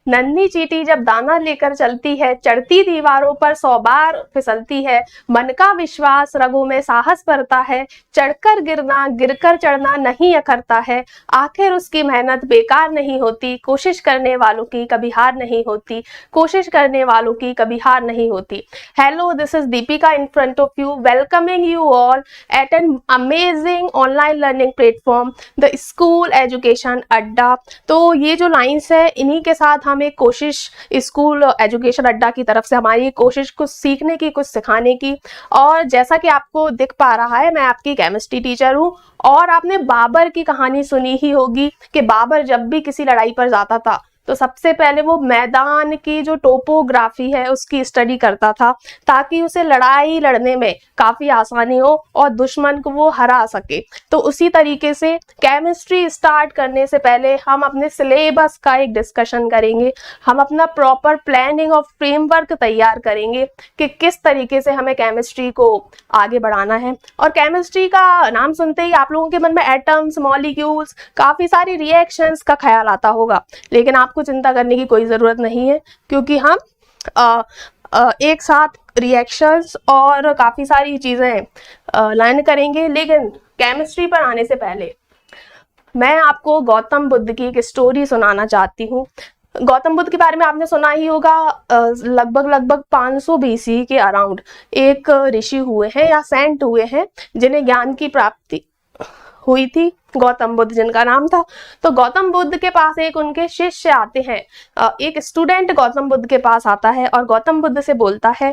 नन्ही चींटी जब दाना लेकर चलती है, चढ़ती दीवारों पर 100 बार फिसलती है, मन का विश्वास रगों में साहस भरता है, चढ़कर गिरना गिरकर चढ़ना नहीं अखरता है, आखिर उसकी मेहनत बेकार नहीं होती, कोशिश करने वालों की कभी हार नहीं होती, कोशिश करने वालों की कभी हार नहीं होती। Hello, this is Deepika in front of you, welcoming you all at an amazing online learning platform, the school education अड्डा। तो ये जो लाइन्स है, इन्हीं के साथ हम एक कोशिश स्कूल एजुकेशन अड्डा की तरफ से हमारी कोशिश कुछ सीखने की, कुछ सिखाने की। और जैसा कि आपको दिख पा रहा है, मैं आपकी केमिस्ट्री टीचर हूँ और आपने बाबर की कहानी सुनी ही होगी कि बाबर जब भी किसी लड़ाई पर जाता था तो सबसे पहले वो मैदान की जो टोपोग्राफी है उसकी स्टडी करता था, ताकि उसे लड़ाई लड़ने में काफी आसानी हो और दुश्मन को वो हरा सके। तो उसी तरीके से केमिस्ट्री स्टार्ट करने से पहले हम अपने सिलेबस का एक डिस्कशन करेंगे, हम अपना प्रॉपर प्लानिंग और फ्रेमवर्क तैयार करेंगे कि किस तरीके से हमें केमिस्ट्री को आगे बढ़ाना है। और केमिस्ट्री का नाम सुनते ही आप लोगों के मन में एटम्स, मॉलिक्यूल्स, काफी सारी रिएक्शंस का ख्याल आता होगा, लेकिन आपको चिंता करने की कोई जरूरत नहीं है, क्योंकि हम एक साथ रिएक्शंस और काफी सारी चीजें लर्न करेंगे। लेकिन केमिस्ट्री पर आने से पहले मैं आपको गौतम बुद्ध की एक स्टोरी सुनाना चाहती हूँ। गौतम बुद्ध के बारे में आपने सुना ही होगा। लगभग 500 BC के अराउंड एक ऋषि हुए हैं या सेंट हुए हैं जिन्हें ज्ञान की प्राप्ति हुई थी, गौतम बुद्ध जिनका नाम था। तो गौतम बुद्ध के पास एक उनके शिष्य आते हैं, एक स्टूडेंट गौतम बुद्ध के पास आता है और गौतम बुद्ध से बोलता है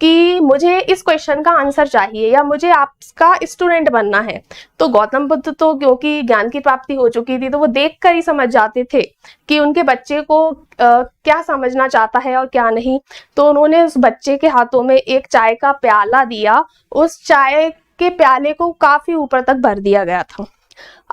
कि मुझे इस क्वेश्चन का आंसर चाहिए या मुझे आपका स्टूडेंट बनना है। तो गौतम बुद्ध तो क्योंकि ज्ञान की प्राप्ति हो चुकी थी, तो वो देखकर ही समझ जाते थे कि उनके बच्चे को क्या समझना चाहता है और क्या नहीं। तो उन्होंने उस बच्चे के हाथों में एक चाय का प्याला दिया। उस चाय के प्याले को काफी ऊपर तक भर दिया गया था।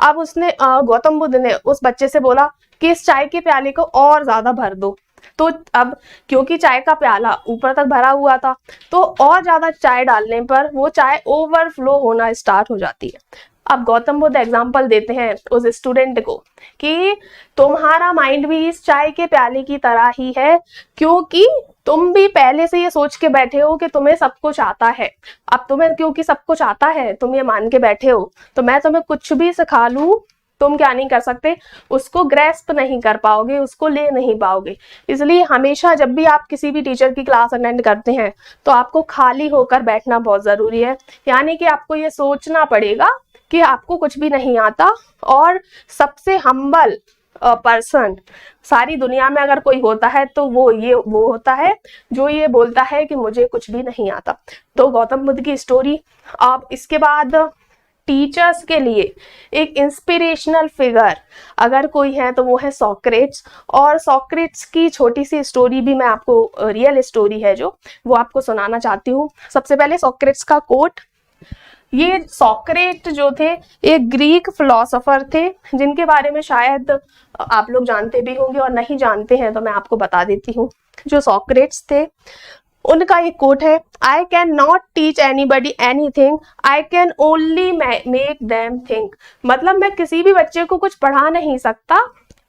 अब उसने गौतम बुद्ध ने उस बच्चे से बोला कि इस चाय के प्याले को और ज्यादा भर दो। तो अब क्योंकि चाय का प्याला ऊपर तक भरा हुआ था, तो और ज्यादा चाय डालने पर वो चाय ओवरफ्लो होना स्टार्ट हो जाती है। अब गौतम बुद्ध एग्जाम्पल देते हैं उस स्टूडेंट को कि तुम्हारा माइंड भी इस चाय के प्याले की तरह ही है, क्योंकि तुम भी पहले से ये सोच के बैठे हो कि तुम्हें सब कुछ आता है। अब तुम्हें क्योंकि सब कुछ आता है, तुम ये मान के बैठे हो, तो मैं तुम्हें कुछ भी सिखा लूं, तुम क्या नहीं कर सकते, उसको ग्रेस्प नहीं कर पाओगे, उसको ले नहीं पाओगे। इसलिए हमेशा जब भी आप किसी भी टीचर की क्लास अटेंड करते हैं तो आपको खाली होकर बैठना बहुत जरूरी है। यानी कि आपको ये सोचना पड़ेगा कि आपको कुछ भी नहीं आता, और सबसे हम्बल पर्सन सारी दुनिया में अगर कोई होता है तो वो होता है जो ये बोलता है कि मुझे कुछ भी नहीं आता। तो गौतम बुद्ध की स्टोरी। अब इसके बाद टीचर्स के लिए एक इंस्पिरेशनल फिगर अगर कोई है तो वो है सोक्रेट्स। और सोक्रेट्स की छोटी सी स्टोरी भी मैं आपको, रियल स्टोरी है जो, वो आपको सुनाना चाहती हूँ। सबसे पहले सोक्रेट्स का कोट। ये सोक्रेट जो थे एक ग्रीक फिलोसोफर थे, जिनके बारे में शायद आप लोग जानते भी होंगे, और नहीं जानते हैं तो मैं आपको बता देती हूँ। जो सोक्रेट्स थे उनका एक कोट है, I can not teach anybody anything, I can only make them think. मतलब मैं किसी भी बच्चे को कुछ पढ़ा नहीं सकता,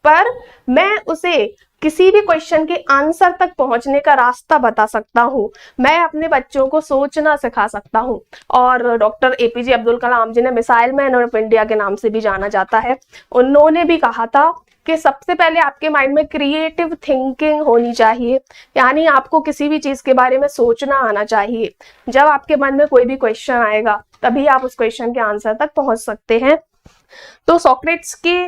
पर मैं उसे किसी भी क्वेश्चन के आंसर तक पहुंचने का रास्ता बता सकता हूँ। मैं अपने बच्चों को सोचना सिखा सकता हूँ। और डॉक्टर APJ अब्दुल कलाम, जिन्हें मिसाइल मैन ऑफ इंडिया के नाम से भी जाना जाता है, उन्होंने भी कहा था कि सबसे पहले आपके माइंड में क्रिएटिव थिंकिंग होनी चाहिए, यानी आपको किसी भी चीज के बारे में सोचना आना चाहिए। जब आपके मन में कोई भी क्वेश्चन आएगा तभी आप उस क्वेश्चन के आंसर तक पहुंच सकते हैं। तो सोक्रेट्स के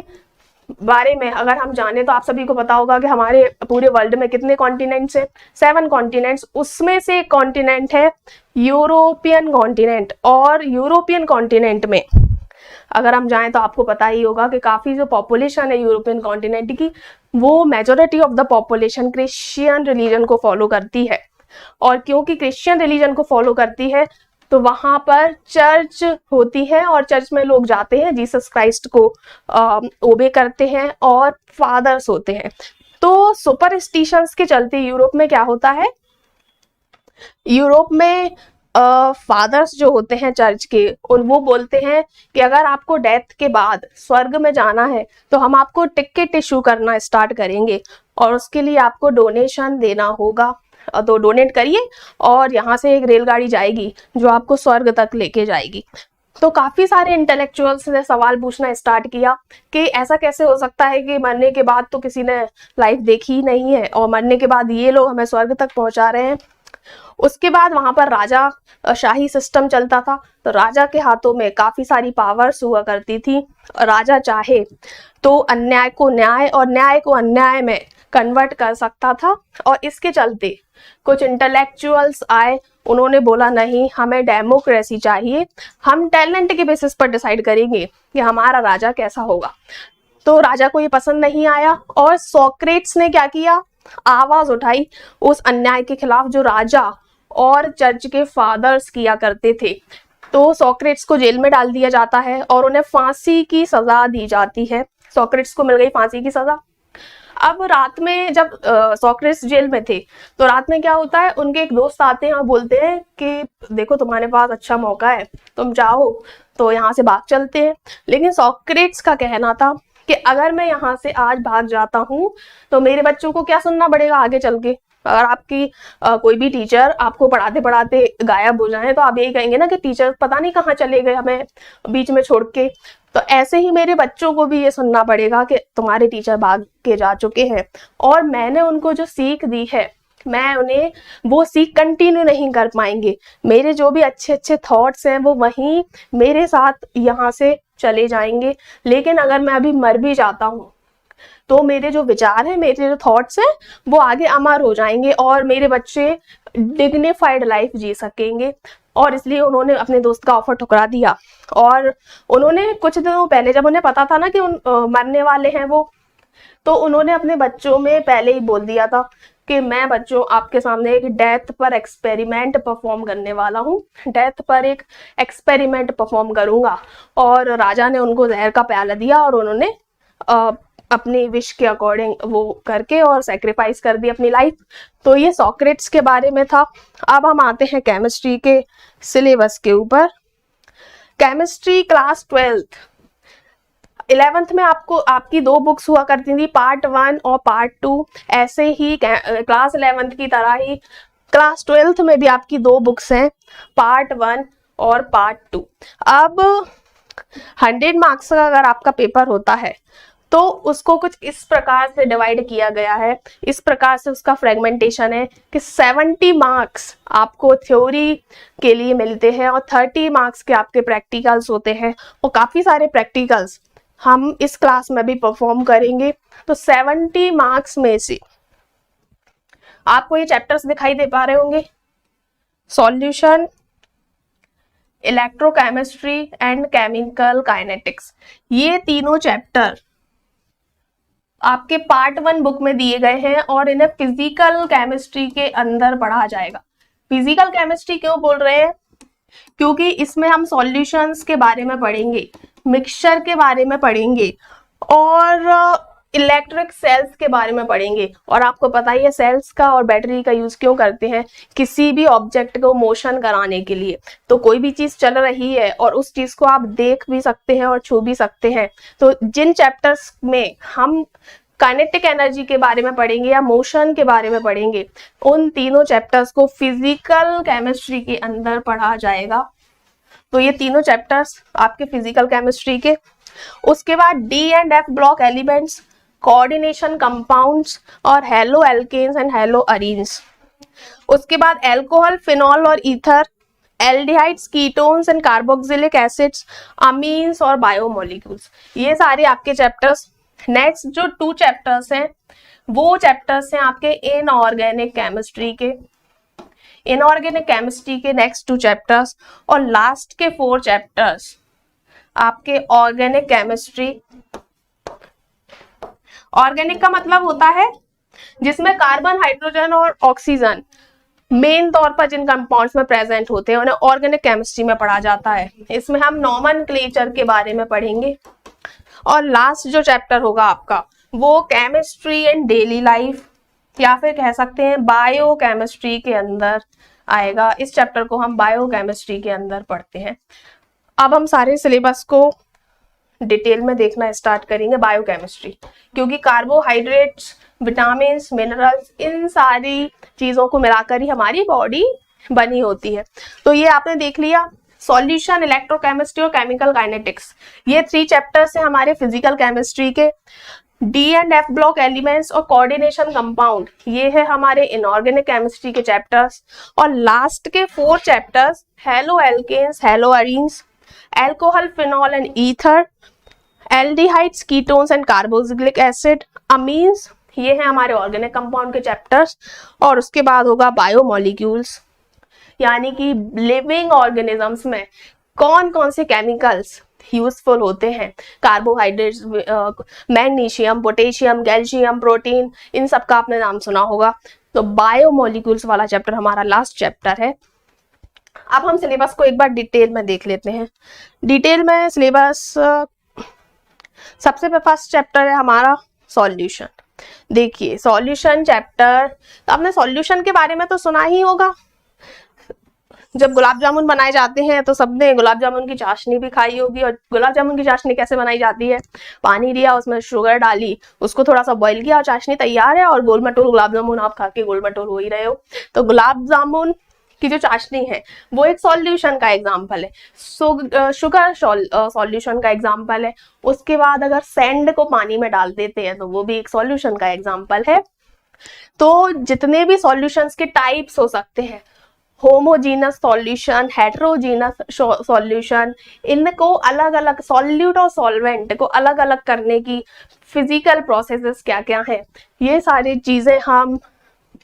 बारे में अगर हम जाने तो आप सभी को पता होगा कि हमारे पूरे वर्ल्ड में कितने कॉन्टिनेंट्स हैं, 7 कॉन्टिनेंट्स। उसमें से एक कॉन्टिनेंट है यूरोपियन कॉन्टिनेंट। और यूरोपियन कॉन्टिनेंट में अगर हम जाएं तो आपको पता ही होगा कि काफी जो पॉपुलेशन है यूरोपियन कॉन्टिनेंट की, वो majority of the population Christian religion को फॉलो करती है। और क्योंकि क्रिश्चियन रिलीजन को फॉलो करती है तो वहां पर चर्च होती है और चर्च में लोग जाते हैं, जीसस क्राइस्ट को ओबे करते हैं और फादर्स होते हैं। तो सुपरस्टिशंस के चलते यूरोप में क्या होता है, यूरोप में फादर्स जो होते हैं चर्च के, उन वो बोलते हैं कि अगर आपको डेथ के बाद स्वर्ग में जाना है तो हम आपको टिकट इशू करना स्टार्ट करेंगे और उसके लिए आपको डोनेशन देना होगा। तो डोनेट करिए और यहाँ से एक रेलगाड़ी जाएगी जो आपको स्वर्ग तक लेके जाएगी। तो काफी सारे इंटेलेक्चुअल्स ने सवाल पूछना स्टार्ट किया कि ऐसा कैसे हो सकता है कि मरने के बाद तो किसी ने लाइफ देखी ही नहीं है और मरने के बाद ये लोग हमें स्वर्ग तक पहुंचा रहे हैं। उसके बाद वहां पर राजा शाही सिस्टम चलता था, तो राजा के हाथों में काफी सारी पावर्स हुआ करती थी। राजा चाहे तो अन्याय को न्याय और न्याय को अन्याय में कन्वर्ट कर सकता था। और इसके चलते कुछ इंटेलेक्चुअल्स आए, उन्होंने बोला नहीं, हमें डेमोक्रेसी चाहिए, हम टैलेंट के बेसिस पर डिसाइड करेंगे कि हमारा राजा कैसा होगा। तो राजा को ये पसंद नहीं आया और सोक्रेट्स ने क्या किया, आवाज उठाई उस अन्याय के खिलाफ जो राजा और चर्च के फादर्स किया करते थे। तो सोक्रेट्स को जेल में डाल दिया जाता है और उन्हें फांसी की सजा दी जाती है। सोक्रेट्स को मिल गई फांसी की सजा। अब रात में जब सोक्रेट्स जेल में थे तो रात में क्या होता है, उनके एक दोस्त आते हैं और बोलते हैं कि देखो तुम्हारे पास अच्छा मौका है, तुम चाहो तो यहाँ से भाग चलते हैं। लेकिन सोक्रेट्स का कहना था कि अगर मैं यहाँ से आज भाग जाता हूँ तो मेरे बच्चों को क्या सुनना पड़ेगा आगे चल के। अगर आपकी कोई भी टीचर आपको पढ़ाते पढ़ाते गायब हो जाए तो आप यही कहेंगे ना कि टीचर पता नहीं कहाँ चले गए हमें बीच में छोड़ के। तो ऐसे ही मेरे बच्चों को भी ये सुनना पड़ेगा कि तुम्हारे टीचर भाग के जा चुके हैं और मैंने उनको जो सीख दी है मैं उन्हें वो सीख कंटिन्यू नहीं कर पाएंगे। मेरे जो भी अच्छे अच्छे थॉट्स हैं वो वहीं मेरे साथ यहाँ से चले जाएंगे। लेकिन अगर मैं अभी मर भी जाता हूँ तो मेरे जो विचार हैं, मेरे जो थॉट्स हैं वो आगे अमर हो जाएंगे और मेरे बच्चे डिग्निफाइड लाइफ जी सकेंगे। और इसलिए उन्होंने अपने दोस्त का ऑफर ठुकरा दिया। और उन्होंने कुछ दिनों पहले जब उन्हें पता था ना कि मरने वाले हैं वो, तो उन्होंने अपने बच्चों में पहले ही बोल दिया था कि मैं बच्चों आपके सामने एक डेथ पर एक्सपेरिमेंट परफॉर्म करने वाला हूँ, डेथ पर एक एक्सपेरिमेंट परफॉर्म करूंगा। और राजा ने उनको जहर का प्याला दिया और उन्होंने अपनी विश के अकॉर्डिंग वो करके और सेक्रीफाइस कर दी अपनी लाइफ। तो ये सोक्रेट्स के बारे में था। अब हम आते हैं केमिस्ट्री के सिलेबस के ऊपर। केमिस्ट्री क्लास 11th में आपको आपकी 2 बुक्स हुआ करती थी, पार्ट 1 और पार्ट 2। ऐसे ही क्लास 11th की तरह ही क्लास 12th में भी आपकी 2 बुक्स हैं, पार्ट 1 और पार्ट 2। अब 100 मार्क्स का अगर आपका पेपर होता है तो उसको कुछ इस प्रकार से डिवाइड किया गया है, इस प्रकार से उसका फ्रेगमेंटेशन है कि 70 मार्क्स आपको थ्योरी के लिए मिलते हैं और 30 मार्क्स के आपके प्रैक्टिकल्स होते हैं। और काफ़ी सारे प्रैक्टिकल्स हम इस क्लास में भी परफॉर्म करेंगे। तो 70 मार्क्स में से आपको ये चैप्टर्स दिखाई दे पा रहे होंगे, solution, electrochemistry and chemical kinetics. ये तीनों चैप्टर आपके पार्ट 1 बुक में दिए गए हैं और इन्हें फिजिकल केमिस्ट्री के अंदर पढ़ा जाएगा। फिजिकल केमिस्ट्री क्यों बोल रहे हैं, क्योंकि इसमें हम सॉल्यूशंस के बारे में पढ़ेंगे, मिक्सचर के बारे में पढ़ेंगे और इलेक्ट्रिक सेल्स के बारे में पढ़ेंगे। और आपको पता ही है सेल्स का और बैटरी का यूज क्यों करते हैं, किसी भी ऑब्जेक्ट को मोशन कराने के लिए। तो कोई भी चीज चल रही है और उस चीज को आप देख भी सकते हैं और छू भी सकते हैं। तो जिन चैप्टर्स में हम काइनेटिक एनर्जी के बारे में पढ़ेंगे या मोशन के बारे में पढ़ेंगे, उन तीनों चैप्टर्स को फिजिकल केमिस्ट्री के अंदर पढ़ा जाएगा। तो ये तीनों चैप्टर्स आपके फिजिकल केमिस्ट्री के। उसके बाद D and F block elements, coordination compounds और haloalkanes and haloarenes. उसके बाद एल्कोहल, फिनॉल और ether, aldehydes, ketones and carboxylic acids, amines और बायोमोलिक्यूल्स। ये सारे आपके चैप्टर्स। नेक्स्ट जो 2 चैप्टर्स हैं वो चैप्टर्स हैं आपके इनऑर्गेनिक केमिस्ट्री के। इनऑर्गेनिक केमिस्ट्री के नेक्स्ट 2 चैप्टर्स और लास्ट के 4 चैप्टर्स आपके ऑर्गेनिक केमिस्ट्री। ऑर्गेनिक का मतलब होता है जिसमें कार्बन, हाइड्रोजन और ऑक्सीजन मेन तौर पर जिन कंपाउंड्स में प्रेजेंट होते हैं उन्हें ऑर्गेनिक केमिस्ट्री में पढ़ा जाता है। इसमें हम नॉमेनक्लेचर के बारे में पढ़ेंगे। और लास्ट जो चैप्टर होगा आपका वो केमिस्ट्री एंड डेली लाइफ, या फिर कह सकते हैं बायो केमिस्ट्री के अंदर आएगा। इस चैप्टर को हम बायोकेमिस्ट्री के अंदर पढ़ते हैं। अब हम सारे सिलेबस को डिटेल में देखना स्टार्ट करेंगे बायोकेमिस्ट्री, क्योंकि कार्बोहाइड्रेट्स, विटामिन, मिनरल्स, इन सारी चीजों को मिलाकर ही हमारी बॉडी बनी होती है। तो ये आपने देख लिया सॉल्यूशन, इलेक्ट्रोकेमिस्ट्री और केमिकल काइनेटिक्स, ये 3 चैप्टर्स हैं हमारे फिजिकल केमिस्ट्री के। D and F block elements और कोऑर्डिनेशन कंपाउंड, ये है हमारे इनऑर्गेनिक केमिस्ट्री के चैप्टर्स। और लास्ट के 4 chapters haloalkanes, haloarenes, alcohol, phenol and ether, aldehydes, ketones and carboxylic acid, amines, ये है हमारे ऑर्गेनिक कंपाउंड के चैप्टर्स। और उसके बाद होगा बायोमोलिक्यूल्स, यानी कि लिविंग ऑर्गेनिजम्स में कौन कौन से केमिकल्स यूजफुल होते हैं, carbohydrates, magnesium, potassium, calcium, protein, इन सब का आपने नाम सुना होगा। तो बायोमोलिक्यूल्स वाला चैप्टर हमारा लास्ट चैप्टर है। अब हम सिलेबस को एक बार डिटेल में देख लेते हैं। डिटेल में सिलेबस, सबसे फर्स्ट चैप्टर है हमारा सॉल्यूशन। देखिए सॉल्यूशन चैप्टर, तो आपने सॉल्यूशन के बारे में तो सुना ही होगा। जब गुलाब जामुन बनाए जाते हैं तो सबने गुलाब जामुन की चाशनी भी खाई होगी। और गुलाब जामुन की चाशनी कैसे बनाई जाती है, पानी लिया, उसमें शुगर डाली, उसको थोड़ा सा बॉईल किया और चाशनी तैयार है, और गोल मटोल गुलाब जामुन आप खा के गोल मटोल हो ही रहे हो। तो गुलाब जामुन की जो चाशनी है वो एक सॉल्यूशन का एग्जाम्पल है, शुगर सॉल्यूशन का एग्जाम्पल है। उसके बाद अगर सैंड को पानी में डाल देते हैं तो वो भी एक सॉल्यूशन का एग्जाम्पल है। तो जितने भी सॉल्यूशंस के टाइप्स हो सकते हैं, होमोजीनस सॉल्यूशन, हेट्रोजीनस सॉल्यूशन, इनको अलग अलग, सॉल्यूट और सॉल्वेंट को अलग अलग करने की फिजिकल प्रोसेसेस क्या क्या है, ये सारी चीजें हम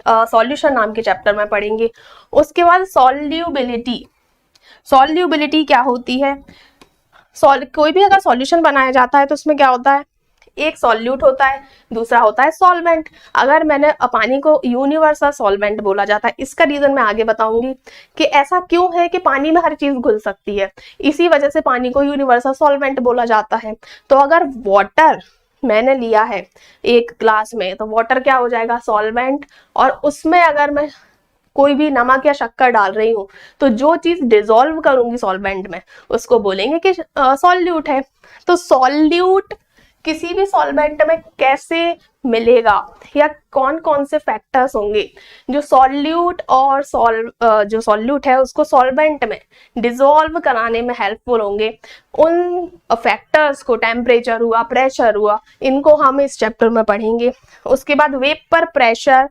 सॉल्यूशन नाम के चैप्टर में पढ़ेंगे। उसके बाद सॉल्यूबिलिटी, सॉल्यूबिलिटी क्या होती है, कोई भी अगर सॉल्यूशन बनाया जाता है तो उसमें क्या होता है, एक सॉल्यूट होता है, दूसरा होता है सॉल्वेंट। अगर मैंने पानी को यूनिवर्सल सॉल्वेंट बोला जाता है, इसका रीजन मैं आगे बताऊंगी कि ऐसा क्यों है कि पानी में हर चीज घुल सकती है, इसी वजह से पानी को यूनिवर्सल सॉल्वेंट बोला जाता है। तो अगर वाटर मैंने लिया है एक ग्लास में, तो वाटर क्या हो जाएगा, सॉल्वेंट। और उसमें अगर मैं कोई भी नमक या शक्कर डाल रही हूँ तो जो चीज डिसॉल्व करूंगी सॉल्वेंट में उसको बोलेंगे कि सॉल्यूट है। तो सॉल्यूट किसी भी सॉल्वेंट में कैसे मिलेगा, या कौन कौन से फैक्टर्स होंगे जो सॉल्यूट और जो सॉल्यूट है उसको सॉल्वेंट में डिसॉल्व कराने में हेल्पफुल होंगे, उन फैक्टर्स को, टेम्परेचर हुआ, प्रेशर हुआ, इनको हम इस चैप्टर में पढ़ेंगे। उसके बाद वेपर प्रेशर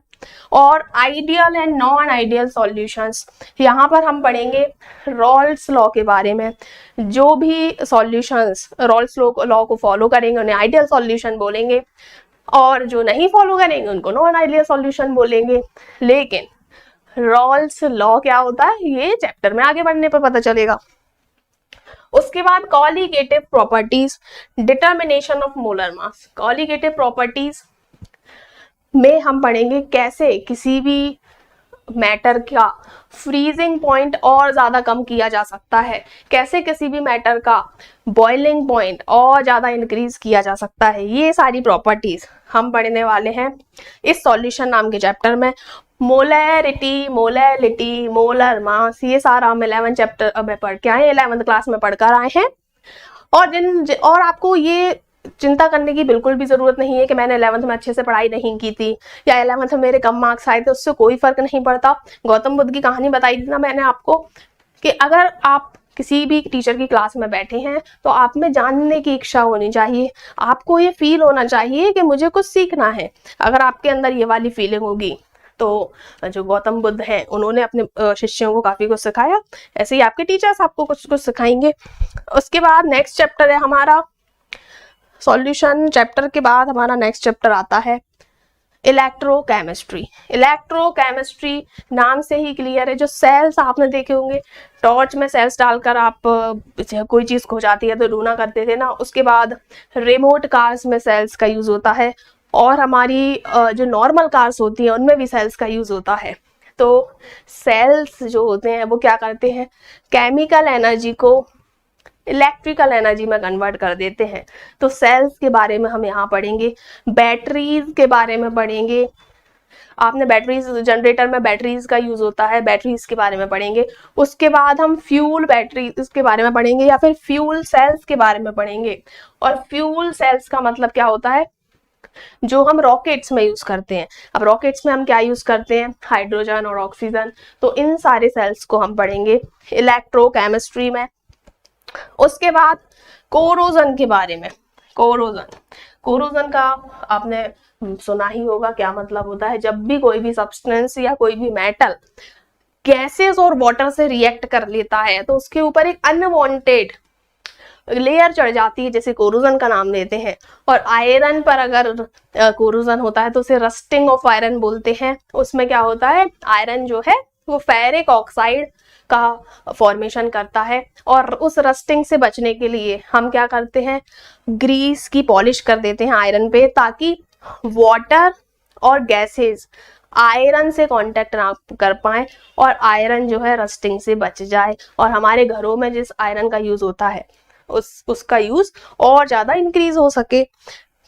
और ideal and non ideal solutions, यहाँ पर हम पढ़ेंगे रॉल्स लॉ के बारे में। जो भी सॉल्यूशंस रॉल्स लॉ को फॉलो करेंगे उन्हें आइडियल सॉल्यूशन बोलेंगे, और जो नहीं फॉलो करेंगे उनको नॉन आइडियल सॉल्यूशन बोलेंगे। लेकिन रॉल्स लॉ क्या होता है ये चैप्टर में आगे बढ़ने पर पता चलेगा। उसके बाद colligative properties, determination of molar mass. Colligative properties में हम पढ़ेंगे कैसे किसी भी मैटर का फ्रीजिंग पॉइंट और ज्यादा कम किया जा सकता है, कैसे किसी भी मैटर का बॉइलिंग पॉइंट और ज्यादा इंक्रीज किया जा सकता है। ये सारी प्रॉपर्टीज हम पढ़ने वाले हैं इस सॉल्यूशन नाम के चैप्टर में। मोलैरिटी, मोलैलिटी, मोलर मास, ये सारा हम 11 चैप्टर में पढ़ के आए, 11th क्लास में पढ़कर आए हैं। और आपको ये चिंता करने की बिल्कुल भी जरूरत नहीं है कि मैंने 11th में अच्छे से पढ़ाई नहीं की थी या 11th में मेरे कम मार्क्स आए थे, उससे कोई फर्क नहीं पड़ता। गौतम बुद्ध की कहानी बताई थी ना मैंने आपको कि अगर आप किसी भी टीचर की क्लास में बैठे हैं तो आप में जानने की इच्छा होनी चाहिए, आपको ये फील होना चाहिए कि मुझे कुछ सीखना है। अगर आपके अंदर ये वाली फीलिंग होगी तो जो गौतम बुद्ध हैं उन्होंने अपने शिष्यों को काफी कुछ सिखाया, ऐसे ही आपके टीचर्स आपको कुछ कुछ सिखाएंगे। उसके बाद नेक्स्ट चैप्टर है हमारा सॉल्यूशन चैप्टर के बाद हमारा नेक्स्ट चैप्टर आता है इलेक्ट्रोकेमिस्ट्री। इलेक्ट्रोकेमिस्ट्री नाम से ही क्लियर है, जो सेल्स आपने देखे होंगे, टॉर्च में सेल्स डालकर आप कोई चीज खो जाती है तो ढूंढा करते थे ना। उसके बाद रिमोट कार्स में सेल्स का यूज होता है, और हमारी जो नॉर्मल कार्स होती हैं उनमें भी सेल्स का यूज होता है। तो सेल्स जो होते हैं वो क्या करते हैं, केमिकल एनर्जी को इलेक्ट्रिकल एनर्जी में कन्वर्ट कर देते हैं। तो सेल्स के बारे में हम यहाँ पढ़ेंगे, बैटरीज के बारे में पढ़ेंगे, आपने बैटरीज, जनरेटर में बैटरीज का यूज होता है, बैटरीज के बारे में पढ़ेंगे। उसके बाद हम फ्यूल बैटरीज के बारे में पढ़ेंगे या फिर फ्यूल सेल्स के बारे में पढ़ेंगे। और फ्यूल सेल्स का मतलब क्या होता है, जो हम रॉकेट्स में यूज करते हैं। अब रॉकेट्स में हम क्या यूज करते हैं, हाइड्रोजन और ऑक्सीजन, तो इन सारे सेल्स को हम पढ़ेंगे इलेक्ट्रोकेमिस्ट्री में। उसके बाद कोरोजन के बारे में, कोरोजन का आपने सुना ही होगा, क्या मतलब होता है, जब भी कोई भी सब्सटेंस या कोई भी मेटल गैसेस और वाटर से रिएक्ट कर लेता है तो उसके ऊपर एक अनवांटेड लेयर चढ़ जाती है, जैसे कोरोजन का नाम लेते हैं। और आयरन पर अगर कोरोजन होता है तो उसे रस्टिंग ऑफ आयरन बोलते हैं। उसमें क्या होता है, आयरन जो है वो फेरिक ऑक्साइड का फॉर्मेशन करता है, और उस रस्टिंग से बचने के लिए हम क्या करते हैं, ग्रीस की पॉलिश कर देते हैं आयरन पे, ताकि वाटर और गैसेस आयरन से कांटेक्ट ना कर पाए और आयरन जो है रस्टिंग से बच जाए, और हमारे घरों में जिस आयरन का यूज होता है उसका यूज और ज्यादा इंक्रीज हो सके।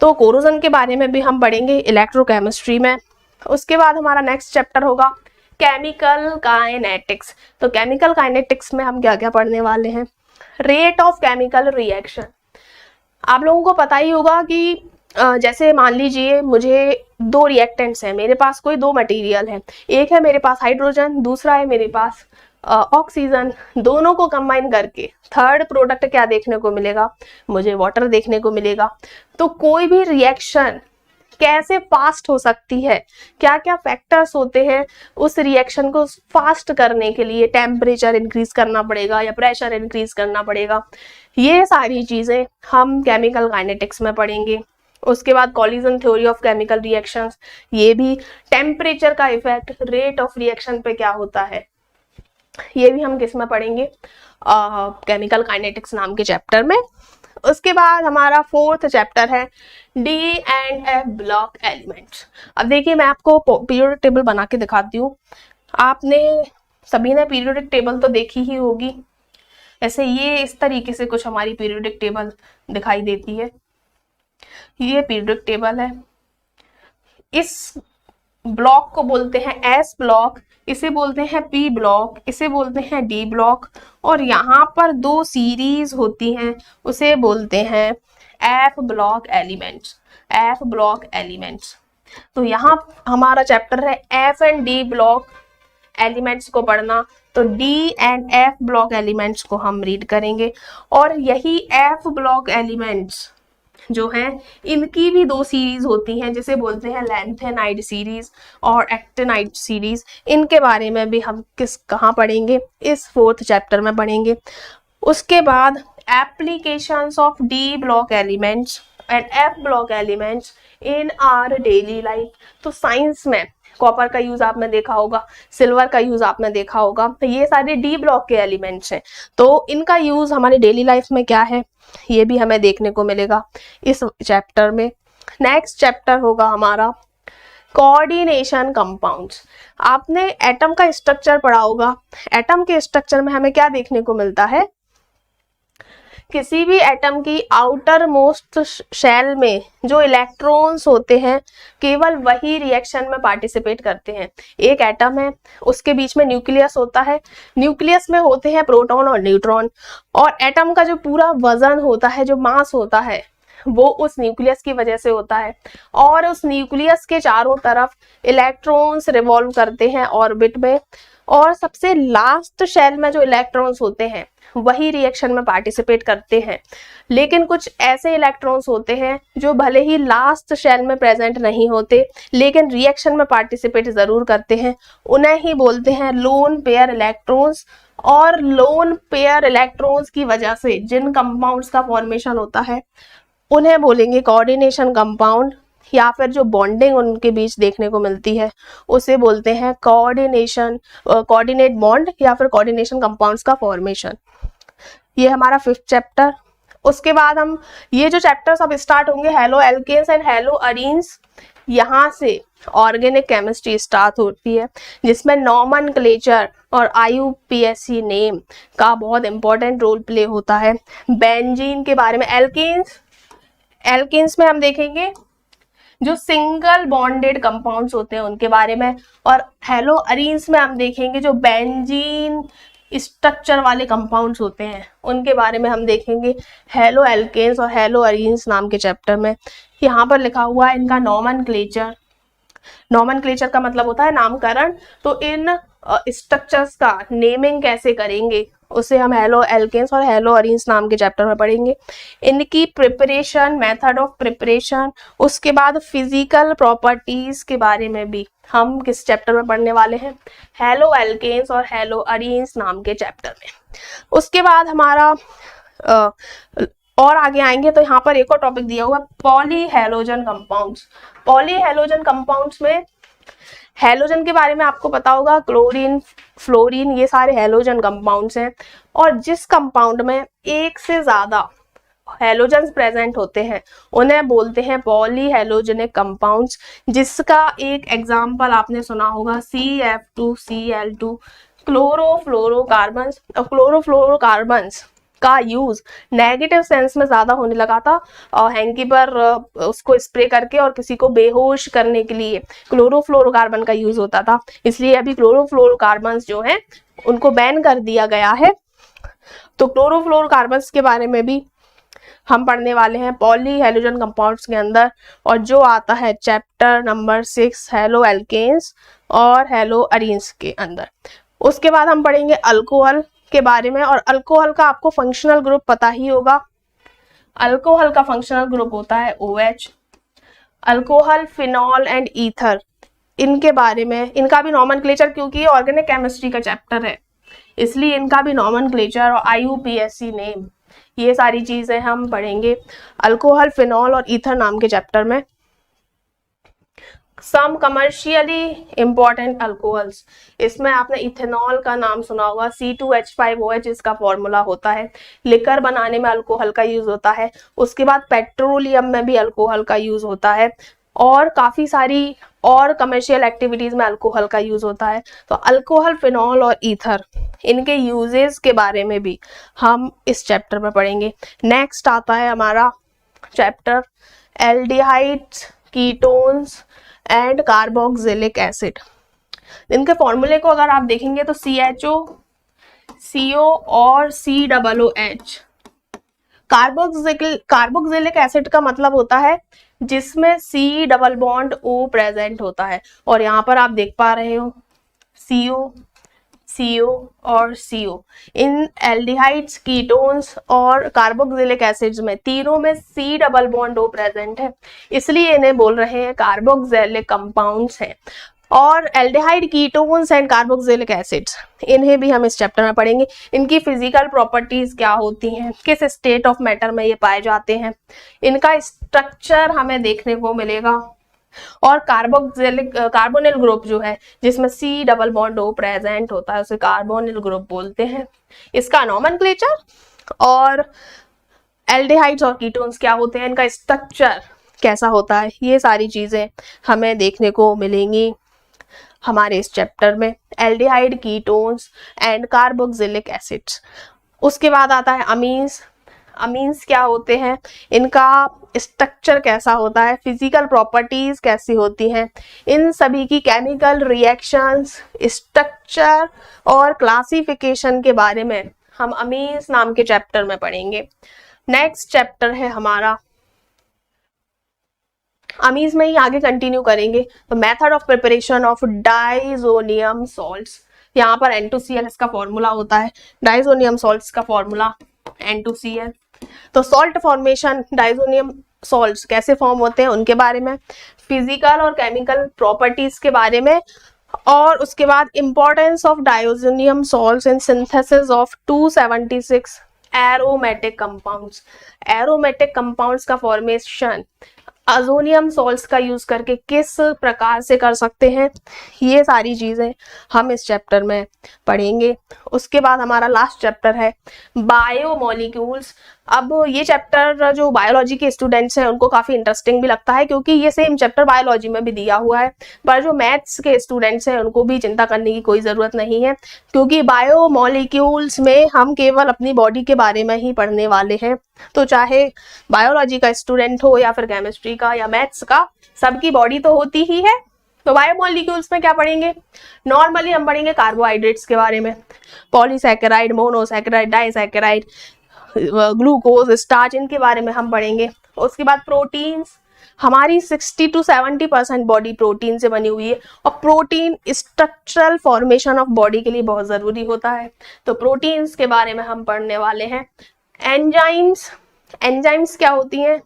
तो कोरोजन के बारे में भी हम पढ़ेंगे इलेक्ट्रोकेमिस्ट्री में। उसके बाद हमारा नेक्स्ट चैप्टर होगा केमिकल काइनेटिक्स। तो केमिकल काइनेटिक्स में हम क्या क्या पढ़ने वाले हैं, रेट ऑफ केमिकल रिएक्शन। आप लोगों को पता ही होगा कि जैसे मान लीजिए मुझे दो रिएक्टेंट्स हैं, मेरे पास कोई दो मटेरियल है, एक है मेरे पास हाइड्रोजन, दूसरा है मेरे पास ऑक्सीजन। दोनों को कंबाइन करके थर्ड प्रोडक्ट क्या देखने को मिलेगा, मुझे वाटर देखने को मिलेगा। तो कोई भी रिएक्शन कैसे फास्ट हो सकती है, क्या क्या फैक्टर्स होते हैं उस रिएक्शन को फास्ट करने के लिए, टेम्परेचर इंक्रीज करना पड़ेगा या प्रेशर इंक्रीज करना पड़ेगा, ये सारी चीजें हम केमिकल काइनेटिक्स में पढ़ेंगे। उसके बाद collision theory of chemical reactions, ये भी टेम्परेचर का इफेक्ट रेट ऑफ रिएक्शन पे क्या होता है, ये भी हम किस में पढ़ेंगे, केमिकल काइनेटिक्स नाम के चैप्टर में। उसके बाद हमारा फोर्थ चैप्टर है D and F block elements. अब देखिए मैं आपको पीरियोडिक टेबल बना के दिखाती हूँ। आपने सभी ने पीरियोडिक टेबल तो देखी ही होगी। ऐसे ये इस तरीके से कुछ हमारी पीरियोडिक टेबल दिखाई देती है। ये पीरियोडिक टेबल है। इस ब्लॉक को बोलते हैं एस ब्लॉक, इसे बोलते हैं पी ब्लॉक, इसे बोलते हैं डी ब्लॉक, और यहाँ पर दो सीरीज होती हैं उसे बोलते हैं F block elements, F block elements. तो यहाँ हमारा चैप्टर है F and D block elements को पढ़ना। तो D and F block elements को हम रीड करेंगे, और यही एफ ब्लॉक एलिमेंट्स जो है इनकी भी दो सीरीज होती हैं जिसे बोलते हैं लैंथेनाइड सीरीज और एक्टिनाइड सीरीज। इनके बारे में भी हम कहाँ पढ़ेंगे, इस फोर्थ चैप्टर में पढ़ेंगे। उसके बाद applications of D block elements and F block elements in our daily life. तो साइंस में कॉपर का यूज आपने देखा होगा, सिल्वर का यूज आपने देखा होगा, तो ये सारे डी ब्लॉक के एलिमेंट्स हैं। तो इनका यूज हमारी डेली लाइफ में क्या है, ये भी हमें देखने को मिलेगा इस चैप्टर में। नेक्स्ट चैप्टर होगा हमारा कोऑर्डिनेशन कंपाउंड्स। आपने एटम का स्ट्रक्चर पढ़ा होगा। एटम के स्ट्रक्चर में हमें क्या देखने को मिलता है, किसी भी एटम की आउटर मोस्ट शेल में जो इलेक्ट्रॉन्स होते हैं केवल वही रिएक्शन में पार्टिसिपेट करते हैं। एक एटम है, उसके बीच में न्यूक्लियस होता है, न्यूक्लियस में होते हैं प्रोटॉन और न्यूट्रॉन, और एटम का जो पूरा वजन होता है, जो मास होता है, वो उस न्यूक्लियस की वजह से होता है। और उस न्यूक्लियस के चारों तरफ इलेक्ट्रॉन्स रिवॉल्व करते हैं ऑर्बिट में, और सबसे लास्ट शेल में जो इलेक्ट्रॉन्स होते हैं वही रिएक्शन में पार्टिसिपेट करते हैं। लेकिन कुछ ऐसे इलेक्ट्रॉन्स होते हैं जो भले ही लास्ट शेल में प्रेजेंट नहीं होते लेकिन रिएक्शन में पार्टिसिपेट जरूर करते हैं, उन्हें ही बोलते हैं लोन पेयर इलेक्ट्रॉन्स। और लोन पेयर इलेक्ट्रॉन्स की वजह से जिन कंपाउंड्स का फॉर्मेशन होता है उन्हें बोलेंगे कोऑर्डिनेशन कंपाउंड, या फिर जो बॉन्डिंग उनके बीच देखने को मिलती है उसे बोलते हैं कोऑर्डिनेट बॉन्ड या फिर कोऑर्डिनेशन कंपाउंड्स का फॉर्मेशन। ये हमारा फिफ्थ चैप्टर। उसके बाद हम ये जो चैप्टर्स अब स्टार्ट होंगे, haloalkanes and haloarenes, यहाँ से ऑर्गेनिक केमिस्ट्री स्टार्ट होती है जिसमें नॉमेनक्लेचर और IUPAC नेम का बहुत इंपॉर्टेंट रोल प्ले होता है। बेंजीन के बारे में, एल्केन्स में हम देखेंगे जो सिंगल बॉन्डेड कंपाउंड्स होते हैं उनके बारे में, और हेलो अरीन्स में हम देखेंगे जो बेंजीन स्ट्रक्चर वाले कंपाउंड्स होते हैं उनके बारे में हम देखेंगे हेलो एल्केन्स और हेलो अरीन्स नाम के चैप्टर में। यहाँ पर लिखा हुआ है इनका नॉमेनक्लेचर। नॉमेनक्लेचर का मतलब होता है नामकरण, तो इन स्ट्रक्चर्स का नेमिंग कैसे करेंगे उसे हम हेलो एल्केन्स और हेलो अरीन्स नाम के चैप्टर में पढ़ेंगे। इनकी प्रिपरेशन, मेथड ऑफ प्रिपरेशन, उसके बाद फिजिकल प्रॉपर्टीज के बारे में भी हम किस चैप्टर में पढ़ने वाले हैं, हेलो एल्केन्स और हेलो अरीन्स नाम के चैप्टर में। उसके बाद हमारा और आगे आएंगे तो यहाँ पर एक और टॉपिक दिया हुआ पॉलीहेलोजन कंपाउंड्स। पॉलीहेलोजन कंपाउंड्स में हेलोजन के बारे में आपको पता होगा, क्लोरीन, फ्लोरीन, ये सारे हेलोजन कंपाउंड्स हैं। और जिस कंपाउंड में एक से ज्यादा हेलोजन्स प्रेजेंट होते हैं उन्हें बोलते हैं पॉलीहेलोजेनिक कंपाउंड्स, जिसका एक एग्जांपल आपने सुना होगा CF2Cl2, क्लोरोफ्लोरोकार्बन्स। और क्लोरोफ्लोरोकार्बन्स का यूज नेगेटिव सेंस में ज्यादा होने लगा था, और हैंकी पर उसको स्प्रे करके और किसी को बेहोश करने के लिए क्लोरोफ्लोरोकार्बन का यूज होता था। इसलिए अभी क्लोरोफ्लोरोकार्बन्स जो हैं उनको बैन कर दिया गया है। तो क्लोरोफ्लोरोकार्बन्स के बारे में भी हम पढ़ने वाले हैं पॉलीहेलोजन कंपाउंड्स के अंदर, और जो आता है चैप्टर नंबर 6 हेलो एल्केन्स और हेलो अरीन्स के अंदर। उसके बाद हम पढ़ेंगे अल्कोहल के बारे में, और अल्कोहल का आपको फंक्शनल ग्रुप पता ही होगा। अल्कोहल का फंक्शनल ग्रुप होता है OH। Alcohol, phenol and ether, इनके बारे में, इनका भी नॉमेनक्लेचर, क्योंकि ये ऑर्गेनिक केमिस्ट्री का चैप्टर है इसलिए इनका भी नॉमेनक्लेचर और IUPAC नेम, ये सारी चीजें हम पढ़ेंगे अल्कोहल, फिनॉल और ईथर नाम के चैप्टर में। सम कमर्शियली इंपॉर्टेंट अल्कोहल्स, इसमें आपने इथेनॉल का नाम सुना होगा, C2H5OH इसका फॉर्मूला होता है। लिकर बनाने में अल्कोहल का यूज होता है। उसके बाद पेट्रोलियम में भी अल्कोहल का यूज होता है, और काफी सारी और कमर्शियल एक्टिविटीज में अल्कोहल का यूज होता है। तो अल्कोहल, फिनॉल और ईथर, इनके यूजेस के बारे में भी हम इस चैप्टर में पढ़ेंगे। नेक्स्ट आता है हमारा chapter aldehydes, ketones and carboxylic acid. इनके फॉर्मूले को अगर आप देखेंगे तो CHO, CO और COOH। कार्बोक्सिलिक एसिड का मतलब होता है जिसमें C double bond O present होता है, और यहाँ पर आप देख पा रहे हो CO, CO और CO। इन एल्डिहाइड्स, कीटोन्स और कार्बोक्सिलिक एसिड्स में तीनों में C double bond O present है, इसलिए इन्हें बोल रहे हैं कार्बोक्सिलिक कंपाउंड्स हैं। और aldehyde, ketones and carboxylic acids, इन्हें भी हम इस चैप्टर में पढ़ेंगे। इनकी फिजिकल प्रॉपर्टीज क्या होती हैं, किस स्टेट ऑफ मैटर में ये पाए जाते हैं, इनका स्ट्रक्चर हमें देखने को मिलेगा। और कार्बोनिल ग्रुप जो है जिसमें C double bond O present होता है उसे कार्बोनिल ग्रुप बोलते हैं। इसका नॉमेनक्लेचर और एल्डिहाइड्स और कीटोन्स क्या होते हैं, इनका स्ट्रक्चर कैसा होता है, ये सारी चीजें हमें देखने को मिलेंगी हमारे इस चैप्टर में, aldehyde, ketones and carboxylic acids. उसके बाद आता है अमीन्स। अमीन्स क्या होते हैं, इनका स्ट्रक्चर कैसा होता है, फिजिकल प्रॉपर्टीज कैसी होती हैं, इन सभी की केमिकल रिएक्शंस, स्ट्रक्चर और क्लासिफिकेशन के बारे में हम अमीन्स नाम के चैप्टर में पढ़ेंगे। नेक्स्ट चैप्टर है हमारा, अमीन्स में ही आगे कंटिन्यू करेंगे तो method of preparation of diazonium salts. यहाँ पर N2Cl इसका फॉर्मूला होता है, डाइजोनियम सॉल्ट्स का फॉर्मूला N2Cl। तो सॉल्ट फॉर्मेशन, डाइजोनियम सॉल्ट्स कैसे फॉर्म होते हैं उनके बारे में, फिजिकल और केमिकल प्रॉपर्टीज के बारे में, और उसके बाद importance of diazonium salts in synthesis of 276 aromatic compounds. Aromatic compounds का फॉर्मेशन अजोनियम सॉल्ट्स का यूज करके किस प्रकार से कर सकते हैं, ये सारी चीजें हम इस चैप्टर में पढ़ेंगे। उसके बाद हमारा लास्ट चैप्टर है बायोमोलिक्यूल्स। अब ये चैप्टर जो बायोलॉजी के स्टूडेंट्स हैं उनको काफ़ी इंटरेस्टिंग भी लगता है, क्योंकि ये सेम चैप्टर बायोलॉजी में भी दिया हुआ है। पर जो मैथ्स के स्टूडेंट्स हैं उनको भी चिंता करने की कोई ज़रूरत नहीं है, क्योंकि बायोमोलिक्यूल्स में हम केवल अपनी बॉडी के बारे में ही पढ़ने वाले हैं। तो चाहे बायोलॉजी का स्टूडेंट हो या फिर केमिस्ट्री का या मैथ्स का, सबकी बॉडी तो होती ही है। तो बायोमोलिक्यूल्स में क्या पढ़ेंगे? नॉर्मली हम पढ़ेंगे कार्बोहाइड्रेट्स के बारे में, polysaccharide, monosaccharide, disaccharide, glucose, starch, इनके बारे में हम पढ़ेंगे। उसके बाद प्रोटीन्स, हमारी 60 to 70% बॉडी प्रोटीन से बनी हुई है, और protein structural formation of body के लिए बहुत ज़रूरी होता है। तो प्रोटीन्स के बारे में हम पढ़ने वाले हैं। एंजाइम्स, एंजाइम्स क्या होती हैं?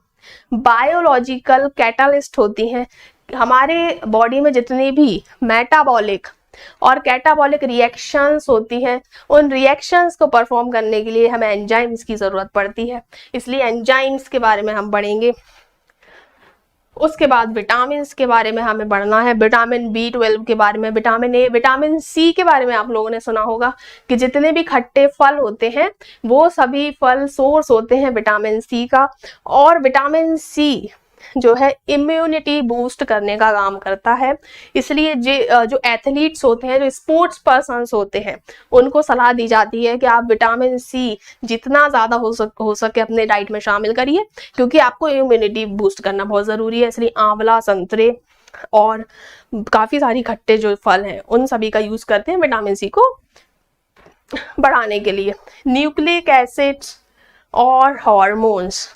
बायोलॉजिकल कैटालिस्ट होती हैं। हमारे बॉडी में जितनी भी मेटाबॉलिक और कैटाबॉलिक रिएक्शंस होती हैं, उन रिएक्शंस को परफॉर्म करने के लिए हमें एंजाइम्स की ज़रूरत पड़ती है, इसलिए एंजाइम्स के बारे में हम पढ़ेंगे। उसके बाद विटामिन के बारे में हमें पढ़ना है, विटामिन B12 के बारे में, विटामिन ए, विटामिन सी के बारे में आप लोगों ने सुना होगा कि जितने भी खट्टे फल होते हैं वो सभी फल सोर्स होते हैं विटामिन सी का, और विटामिन सी जो है इम्यूनिटी बूस्ट करने का काम करता है। इसलिए जो एथलीट्स होते हैं, जो स्पोर्ट्स पर्सन्स होते हैं, उनको सलाह दी जाती है कि आप विटामिन सी जितना ज़्यादा हो सके अपने डाइट में शामिल करिए, क्योंकि आपको इम्यूनिटी बूस्ट करना बहुत ज़रूरी है। इसलिए आंवला, संतरे और काफ़ी सारी खट्टे जो फल हैं उन सभी का यूज़ करते हैं विटामिन सी को बढ़ाने के लिए। न्यूक्लिक एसिड्स और हार्मोन्स,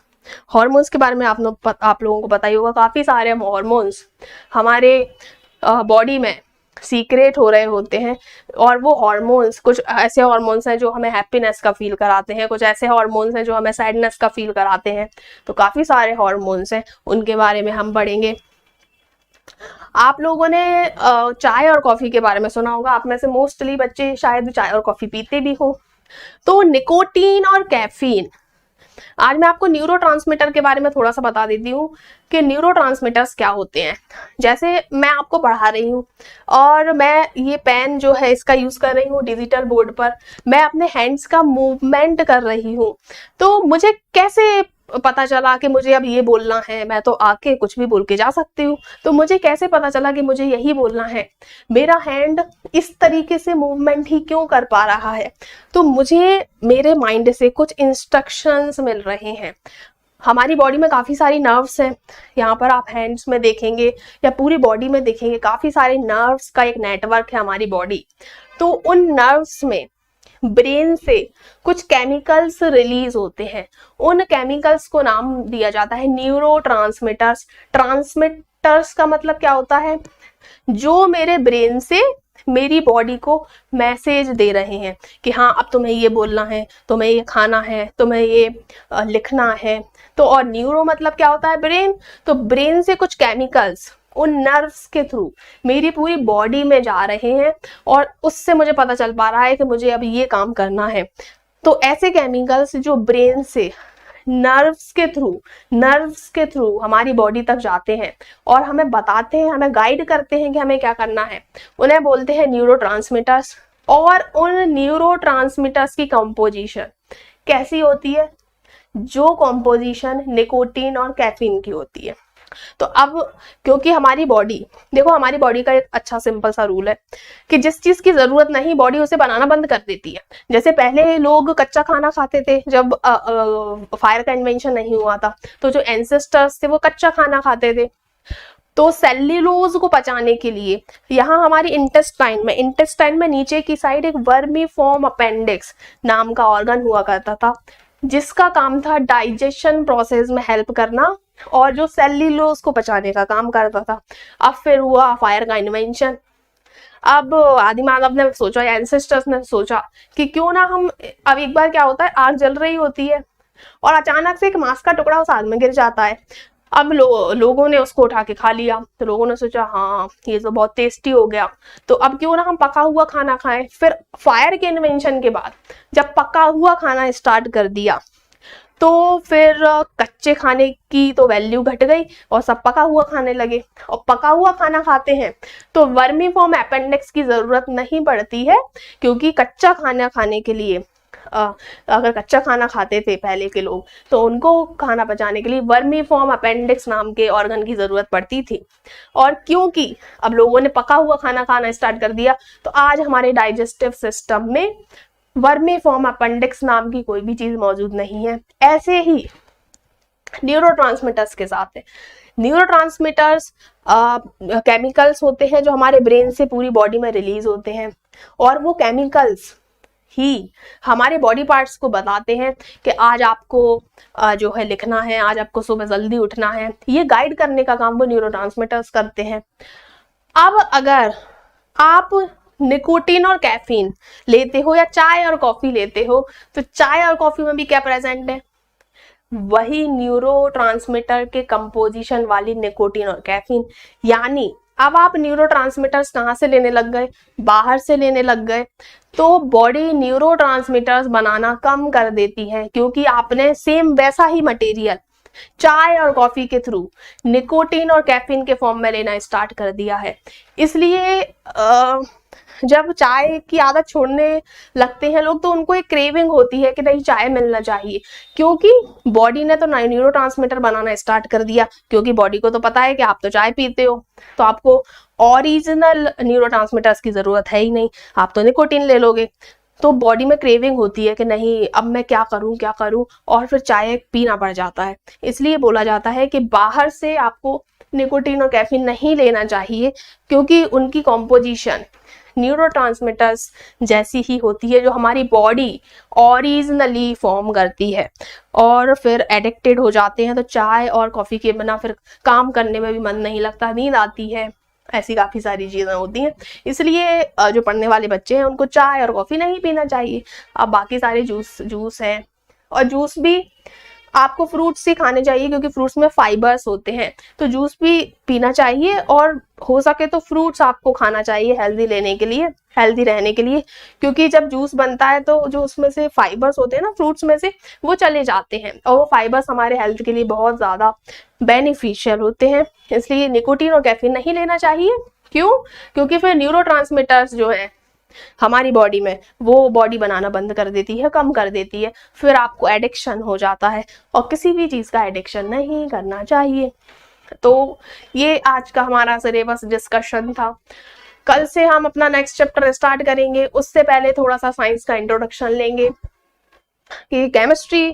हार्मोन्स के बारे में आप लोगों को पता ही होगा, काफ़ी सारे हार्मोन्स हमारे बॉडी में सीक्रेट हो रहे होते हैं, और वो हार्मोन्स, कुछ ऐसे हार्मोन्स हैं जो हमें हैप्पीनेस का फील कराते हैं, कुछ ऐसे हार्मोन्स हैं जो हमें सैडनेस का फील कराते हैं। तो काफ़ी सारे हार्मोन्स हैं, उनके बारे में हम पढ़ेंगे। आप लोगों ने चाय और कॉफ़ी के बारे में सुना होगा, आप में से मोस्टली बच्चे शायद चाय और कॉफ़ी पीते भी हो। तो निकोटीन और कैफीन, आज मैं आपको न्यूरोट्रांसमीटर के बारे में थोड़ा सा बता देती हूँ कि न्यूरोट्रांसमीटर्स क्या होते हैं। जैसे मैं आपको पढ़ा रही हूँ और मैं ये पेन जो है इसका यूज़ कर रही हूँ डिजिटल बोर्ड पर, मैं अपने हैंड्स का मूवमेंट कर रही हूँ, तो मुझे कैसे पता चला कि मुझे अब ये बोलना है? मैं तो आके कुछ भी बोल के जा सकती हूँ, तो मुझे कैसे पता चला कि मुझे यही बोलना है? मेरा हैंड इस तरीके से मूवमेंट ही क्यों कर पा रहा है? तो मुझे मेरे माइंड से कुछ इंस्ट्रक्शंस मिल रहे हैं। हमारी बॉडी में काफ़ी सारी नर्व्स हैं, यहाँ पर आप हैंड्स में देखेंगे या पूरी बॉडी में देखेंगे, काफ़ी सारे नर्व्स का एक नेटवर्क है हमारी बॉडी। तो उन नर्व्स में ब्रेन से कुछ केमिकल्स रिलीज होते हैं, उन केमिकल्स को नाम दिया जाता है न्यूरोट्रांसमीटर्स। ट्रांसमीटर्स का मतलब क्या होता है? जो मेरे ब्रेन से मेरी बॉडी को मैसेज दे रहे हैं कि हाँ अब तुम्हें ये बोलना है, तुम्हें ये खाना है, तुम्हें ये लिखना है। तो और न्यूरो मतलब क्या होता है? ब्रेन। तो ब्रेन से कुछ केमिकल्स उन नर्व्स के थ्रू मेरी पूरी बॉडी में जा रहे हैं, और उससे मुझे पता चल पा रहा है कि मुझे अब ये काम करना है। तो ऐसे केमिकल्स जो ब्रेन से नर्व्स के थ्रू हमारी बॉडी तक जाते हैं और हमें बताते हैं, हमें गाइड करते हैं कि हमें क्या करना है, उन्हें बोलते हैं न्यूरोट्रांसमीटर्स। और उन न्यूरोट्रांसमीटर्स की कंपोजिशन कैसी होती है? जो कंपोजिशन निकोटीन और कैफीन की होती है। तो अब क्योंकि हमारी बॉडी, देखो हमारी बॉडी का एक अच्छा सिंपल सा रूल है कि जिस चीज की जरूरत नहीं बॉडी उसे बनाना बंद कर देती है। जैसे पहले लोग कच्चा खाना खाते थे, जब फायर का इन्वेंशन नहीं हुआ था, तो जो एंसेस्टर्स थे वो कच्चा खाना खाते थे। तो सेल्यूलोज को पचाने के लिए यहाँ हमारी इंटेस्टाइन में नीचे की साइड एक वर्मीफॉर्म अपेंडिक्स नाम का ऑर्गन हुआ करता था, जिसका काम था डाइजेशन प्रोसेस में हेल्प करना और जो सेल्यूलोज को पचाने का काम करता था। अब फिर हुआ फायर का इन्वेंशन। अब आदि मानव ने सोचा, एंसेस्टर्स ने सोचा कि क्यों ना हम, अब एक बार क्या होता है, आग जल रही होती है और अचानक से एक मांस का टुकड़ा उस आग में गिर जाता है। अब लोगों ने उसको उठा के खा लिया, तो लोगों ने सोचा हाँ ये तो बहुत टेस्टी हो गया, तो अब क्यों ना हम पका हुआ खाना खाएं। फिर फायर के इन्वेंशन के बाद जब पका हुआ खाना स्टार्ट कर दिया, तो फिर कच्चे खाने की तो वैल्यू घट गई और सब पका हुआ खाने लगे, और पका हुआ खाना खाते हैं तो वर्मीफॉर्म अपेंडिक्स की ज़रूरत नहीं पड़ती है, क्योंकि कच्चा खाना खाने के लिए अगर कच्चा खाना खाते थे पहले के लोग, तो उनको खाना पचाने के लिए वर्मीफॉर्म अपेंडिक्स नाम के ऑर्गन की जरूरत पड़ती थी। और क्योंकि अब लोगों ने पका हुआ खाना खाना स्टार्ट कर दिया, तो आज हमारे डाइजेस्टिव सिस्टम में वर्मीफॉर्म अपेंडिक्स नाम की कोई भी चीज मौजूद नहीं है। ऐसे ही न्यूरोट्रांसमीटर्स के साथ है। न्यूरोट्रांसमीटर्स केमिकल्स होते हैं जो हमारे ब्रेन से पूरी बॉडी में रिलीज होते हैं, और वो केमिकल्स ही हमारे बॉडी पार्ट्स को बताते हैं कि आज आपको जो है लिखना है, आज आपको सुबह जल्दी उठना है। ये गाइड करने का काम वो न्यूरोट्रांसमीटर्स करते हैं। अब अगर आप निकोटीन और कैफीन लेते हो या चाय और कॉफी लेते हो, तो चाय और कॉफी में भी क्या प्रेजेंट है? वही न्यूरोट्रांसमीटर के कंपोजिशन वाली निकोटीन और कैफीन। यानी अब आप न्यूरोट्रांसमीटर्स कहाँ से लेने लग गए? बाहर से लेने लग गए। तो बॉडी न्यूरोट्रांसमीटर्स बनाना कम कर देती है, क्योंकि आपने सेम वैसा ही मटेरियल चाय और कॉफी के थ्रू निकोटीन और कैफीन के फॉर्म में लेना स्टार्ट कर दिया है। इसलिए जब चाय की आदत छोड़ने लगते हैं लोग, तो उनको एक क्रेविंग होती है कि नहीं, चाय मिलना चाहिए, क्योंकि बॉडी ने तो न्यूरोट्रांसमीटर बनाना स्टार्ट कर दिया। क्योंकि बॉडी को तो पता है कि आप तो चाय पीते हो, तो आपको ओरिजिनल न्यूरोट्रांसमीटर्स की जरूरत है ही नहीं, आप तो निकोटीन ले लोगे। तो बॉडी में क्रेविंग होती है कि नहीं, अब मैं क्या करूं, और फिर चाय पीना पड़ जाता है। इसलिए बोला जाता है कि बाहर से आपको निकोटीन और कैफीन नहीं लेना चाहिए, क्योंकि उनकी कॉम्पोजिशन न्यूरोट्रांसमीटर्स जैसी ही होती है जो हमारी बॉडी ओरिजिनली फॉर्म करती है। और फिर एडिक्टेड हो जाते हैं, तो चाय और कॉफी के बिना फिर काम करने में भी मन नहीं लगता, नींद आती है, ऐसी काफ़ी सारी चीज़ें होती हैं। इसलिए जो पढ़ने वाले बच्चे हैं उनको चाय और कॉफ़ी नहीं पीना चाहिए। अब बाकी सारे जूस हैं, और जूस भी आपको फ्रूट्स ही खाने चाहिए, क्योंकि फ्रूट्स में फाइबर्स होते हैं, तो जूस भी पीना चाहिए। और हो सके तो फ्रूट्स आपको खाना चाहिए हेल्दी रहने के लिए, क्योंकि जब जूस बनता है तो जो उसमें से फाइबर्स होते हैं ना फ्रूट्स में से, वो चले जाते हैं, और वो फाइबर्स हमारे हेल्थ के लिए बहुत ज़्यादा बेनिफिशियल होते हैं। इसलिए निकोटीन और कैफीन नहीं लेना चाहिए। क्यों? क्योंकि फिर न्यूरोट्रांसमीटर्स जो है हमारी बॉडी में, वो बॉडी बनाना बंद कर देती है, कम कर देती है, फिर आपको एडिक्शन हो जाता है, और किसी भी चीज़ का एडिक्शन नहीं करना चाहिए। तो ये आज का हमारा सिलेबस डिस्कशन था। कल से हम अपना नेक्स्ट चैप्टर स्टार्ट करेंगे। उससे पहले थोड़ा सा साइंस का इंट्रोडक्शन लेंगे कि केमिस्ट्री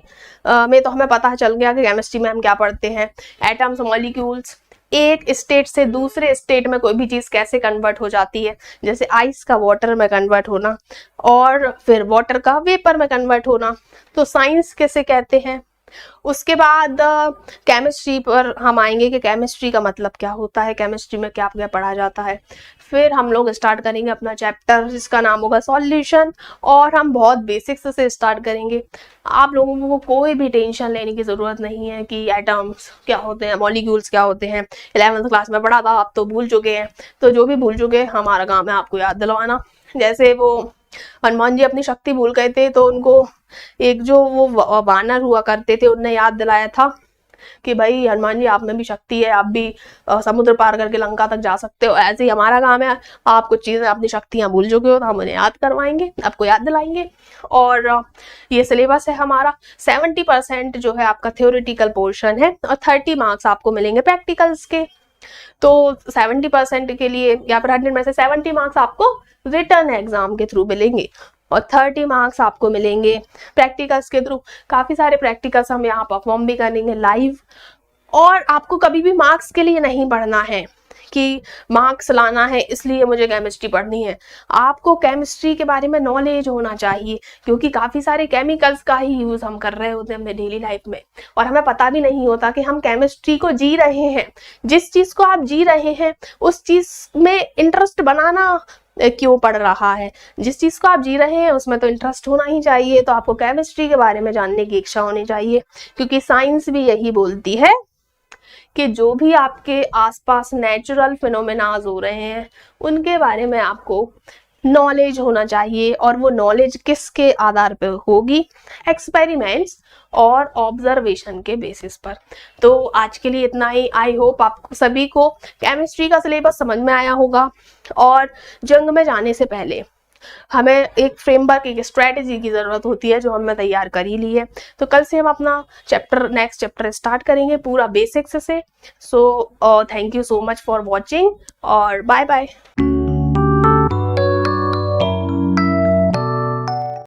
में तो हमें पता चल गया कि केमिस्ट्री में हम क्या पढ़ते हैं, एटम्स, मॉलिक्यूल्स, एक स्टेट से दूसरे स्टेट में कोई भी चीज़ कैसे कन्वर्ट हो जाती है, जैसे आइस का वाटर में कन्वर्ट होना, और फिर वाटर का वेपर में कन्वर्ट होना, तो साइंस कैसे कहते हैं। उसके बाद केमिस्ट्री पर हम आएंगे कि केमिस्ट्री का मतलब क्या होता है, केमिस्ट्री में क्या क्या पढ़ा जाता है। फिर हम लोग स्टार्ट करेंगे अपना चैप्टर जिसका नाम होगा सॉल्यूशन, और हम बहुत बेसिक्स से स्टार्ट करेंगे। आप लोगों को कोई भी टेंशन लेने की ज़रूरत नहीं है कि एटम्स क्या होते हैं, मॉलिक्यूल्स क्या होते हैं, 11वीं क्लास में पढ़ा था, आप तो भूल चुके हैं। तो जो भी भूल चुके, हमारा काम है आपको याद दिलवाना। जैसे वो हनुमान जी अपनी शक्ति भूल गए थे, तो उनको एक जो वो वानर हुआ करते थे, उनने याद दिलाया था कि भाई हनुमान जी, आप में भी शक्ति है, आप भी समुद्र पार करके लंका तक जा सकते हो। ऐसे ही हमारा काम है, आप कुछ चीज़ें अपनी शक्तियाँ भूल चुके हो तो हम उन्हें याद करवाएंगे, आपको याद दिलाएंगे। और ये सिलेबस है हमारा। 70% जो है आपका थ्योरेटिकल पोर्शन है, और 30 मार्क्स आपको मिलेंगे प्रैक्टिकल्स के। तो 70% के लिए, या फिर 100 में से 70 मार्क्स आपको रिटर्न एग्जाम के थ्रू मिलेंगे, और 30 मार्क्स आपको मिलेंगे प्रैक्टिकल्स के थ्रू। काफ़ी सारे प्रैक्टिकल्स हम यहाँ परफॉर्म भी करेंगे लाइव। और आपको कभी भी मार्क्स के लिए नहीं पढ़ना है कि मार्क्स लाना है इसलिए मुझे केमिस्ट्री पढ़नी है। आपको केमिस्ट्री के बारे में नॉलेज होना चाहिए, क्योंकि काफ़ी सारे केमिकल्स का ही यूज़ हम कर रहे होते हैं अपने डेली लाइफ में, और हमें पता भी नहीं होता कि हम केमिस्ट्री को जी रहे हैं। जिस चीज़ को आप जी रहे हैं उस चीज़ में इंटरेस्ट बनाना क्यों पड़ रहा है, जिस चीज़ को आप जी रहे हैं उसमें तो इंटरेस्ट होना ही चाहिए। तो आपको केमिस्ट्री के बारे में जानने की इच्छा होनी चाहिए, क्योंकि साइंस भी यही बोलती है कि जो भी आपके आसपास नेचुरल फिनोमेनाज हो रहे हैं उनके बारे में आपको नॉलेज होना चाहिए। और वो नॉलेज किसके आधार पर होगी? एक्सपेरिमेंट्स और ऑब्जर्वेशन के बेसिस पर। तो आज के लिए इतना ही। आई होप आप सभी को केमिस्ट्री का सिलेबस समझ में आया होगा। और जंग में जाने से पहले हमें एक फ्रेमवर्क, एक स्ट्रेटेजी की ज़रूरत होती है जो हमने तैयार कर ही ली है। तो कल से हम अपना नेक्स्ट चैप्टर स्टार्ट करेंगे पूरा बेसिक्स से। So thank you so much for watching और बाय बाय।